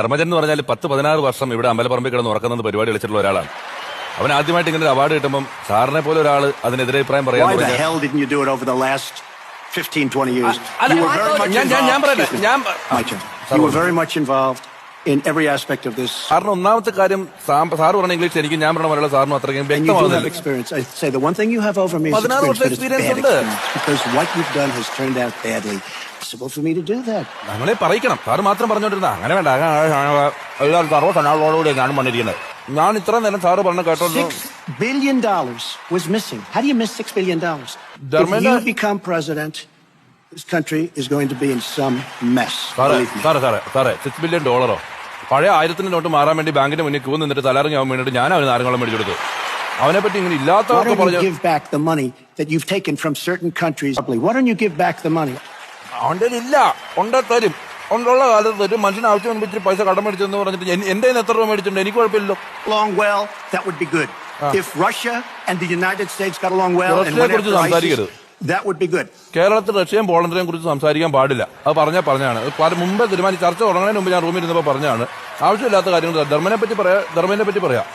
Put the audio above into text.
ധർമ്മജൻ എന്ന് പറഞ്ഞാൽ 10-16 വർഷം ഇവിടെ അമ്പലപ്പറമ്പിൽ കിടന്ന് ഉറക്കുന്നത് പരിപാടി കളിച്ചിട്ടുള്ള ഒരാളാണ്. അവൻ ആദ്യമായിട്ട് ഇങ്ങനെ ഒരു അവാർഡ് കിട്ടുമ്പോൾ സാറിനെ പോലെ ഒരാൾ അതിനെതിരെ അഭിപ്രായം പറയാൻ Why the hell didn't you do it over the last 15-20 years? You were very much involved. You were very much involved in every aspect of this. സാറിന് ഒന്നാമത്തെ കാര്യം സാറ് പറഞ്ഞ ഇംഗ്ലീഷ് എനിക്ക് ഞാൻ പറഞ്ഞ മലയാളം സാറിനും അത്രയും And you do have വ്യക്തമാകുന്നില്ല. experience. I say the one thing you have over me is 16 experience, but it's experience bad ഉണ്ട്. experience. Because what you've done has turned out badly. It's possible for me to do that. നമ്മളെ പറയിക്കണം. Sir മാത്രം പറഞ്ഞോണ്ടിരുന്ന അങ്ങനെ വേണ്ട. എല്ലാവരും സർവ്വസനാളോടുകൂടി ഞാനും വന്നിരിക്കുന്നത്. ഞാൻ ഇത്ര നേരം സാറ് പറഞ്ഞ കേട്ടോ. $6 billion was missing. How do you miss $6 billion? If you become president, this country is going to be in some mess. സാറേ $6 billion പഴയ 1000 നോട്ട് മാറാൻ വേണ്ടി ബാങ്കിന്റെ മുന്നിൽ ക്യൂ നിന്നിട്ട് തലറിഞ്ഞ് അവൻ വീണിട്ട് ഞാൻ അവന് നാരങ്ങളും മേടിച്ചെടുത്തു. അവനെ പറ്റി ഇങ്ങനെ ഇല്ലാത്തവർക്ക് പറഞ്ഞു. Why don't you give back the money that you've taken from certain countries? Why don't you give back the money? അവന്റെ ഇല്ല കൊണ്ടേ തരും. കൊണ്ടുള്ള കാലത്ത് ഒരു മനുഷ്യന് ആവശ്യം അനുസരിച്ച് പൈസ കടം മേടിച്ചെന്ന് പറഞ്ഞിട്ട് എന്റെ എത്ര രൂപ മേടിച്ചിട്ടുണ്ട് എനിക്ക് കുഴപ്പമില്ലല്ലോ. Along well, that would be good. If Russia and the United States got along well and went after ISIS, that would be good. കേരളത്തിൽ റഷ്യയും പോളണ്ടിനെയും കുറിച്ച് സംസാരിക്കാൻ പാടില്ല. അത് പറഞ്ഞാണ്. മുമ്പേ തീരുമാനിച്ച് ചർച്ച തുടങ്ങുന്നതിന് മുമ്പ് ഞാൻ റൂമിൽ ഇരുന്നപ്പോൾ പറഞ്ഞാണ്. ആവശ്യമില്ലാത്ത കാര്യങ്ങൾ ധർമ്മനെ പറ്റി പറയാം.